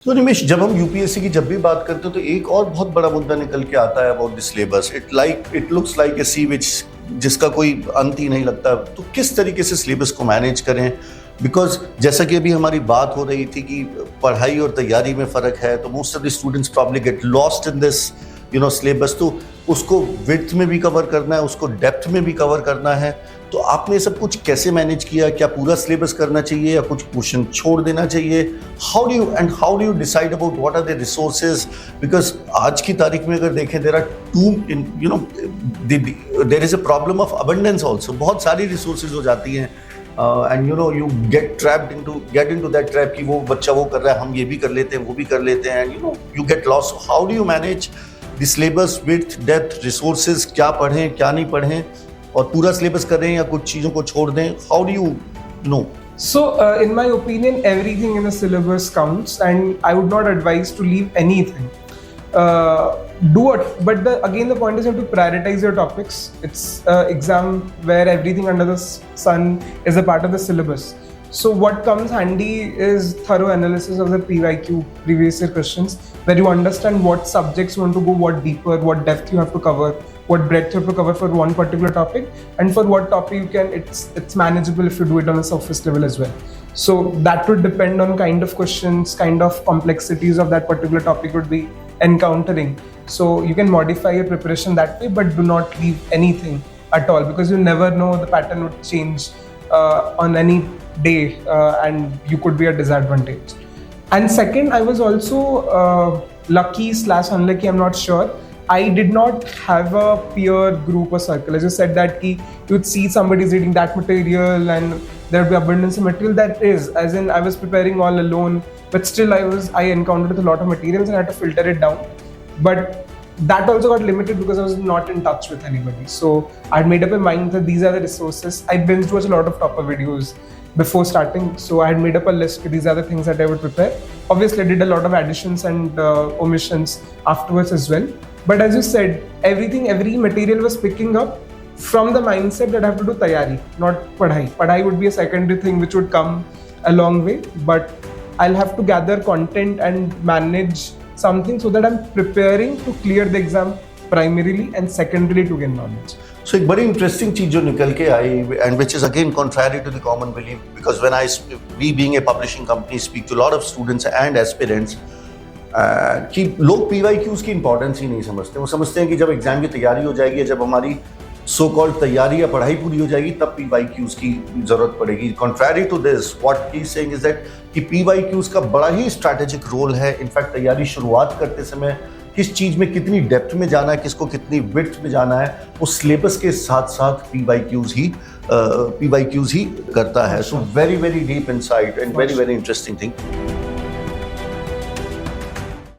तो निमेश, जब हम यूपीएससी की जब भी बात करते हैं तो एक और बहुत बड़ा मुद्दा निकल के आता है about the syllabus. It looks like a sea which जिसका कोई अंत ही नहीं लगता। तो किस तरीके से सिलेबस को मैनेज करें? बिकॉज जैसा कि अभी हमारी बात हो रही थी कि पढ़ाई और तैयारी में फ़र्क है, तो most of the students probably get lost in this syllabus. तो उसको विड्थ में भी कवर करना है, उसको डेप्थ में भी कवर करना है। तो आपने सब कुछ कैसे मैनेज किया? क्या पूरा सिलेबस करना चाहिए या कुछ पोर्शन छोड़ देना चाहिए? How do you decide about what are the resources? Because आज की तारीख में अगर देखें, there is a problem of abundance also. बहुत सारी रिसोर्सेज हो जाती हैं and you get into that trap कि वो बच्चा वो कर रहा है, हम ये भी कर लेते हैं, वो भी कर लेते हैं, and you get lost. How do you manage the syllabus, width, depth, resources? क्या पढ़ें, क्या नहीं पढ़ें, और पूरा सिलेबस करें या कुछ चीज़ों को छोड़ दें? How do you know? So, in my opinion, everything in the syllabus counts, and I would not advise to leave anything. Do it, but again, the point is you have to prioritize your topics. It's an exam where everything under the sun is a part of the syllabus. So, what comes handy is thorough analysis of the PYQ, previous year questions, where you understand what subjects you want to go, what deeper, what depth you have to cover, what breadth you have to cover for one particular topic, and for what topic you can, it's manageable if you do it on a surface level as well. So that would depend on kind of questions, kind of complexities of that particular topic would be encountering. So you can modify your preparation that way, but do not leave anything at all, because you never know, the pattern would change on any day, and you could be at disadvantage. And second, I was also lucky/unlucky, I'm not sure. I did not have a peer group or circle. As you said that you would see somebody's reading that material and there would be abundance of material. That is, as in I was preparing all alone, but still I encountered with a lot of materials and I had to filter it down. But that also got limited because I was not in touch with anybody. So I had made up a mind that these are the resources. I binged watched a lot of topper videos before starting. So I had made up a list. These are the things that I would prepare. Obviously, I did a lot of additions and omissions afterwards as well. But as you said, every material was picking up from the mindset that I have to do tayari, not padhai. Padhai would be a secondary thing which would come a long way, but I'll have to gather content and manage something so that I'm preparing to clear the exam primarily and secondarily to gain knowledge. So एक बड़ी interesting चीज जो निकल के आई, and which is again contrary to the common belief, because when we being a publishing company speak to a lot of students and aspirants, कि लोग PYQs की importance ही नहीं समझते। वो समझते हैं कि जब एग्जाम की तैयारी हो जाएगी, जब हमारी सो कॉल्ड तैयारी या पढ़ाई पूरी हो जाएगी, तब PYQs की जरूरत पड़ेगी। Contrary to this, what he is saying is that कि PYQs का बड़ा ही स्ट्रैटेजिक रोल है। इनफैक्ट तैयारी शुरुआत करते समय किस चीज़ में कितनी डेप्थ में जाना है, किसको कितनी विड्थ में जाना है, वो सिलेबस के साथ साथ PYQs ही करता है। So very very deep insight and very very interesting thing.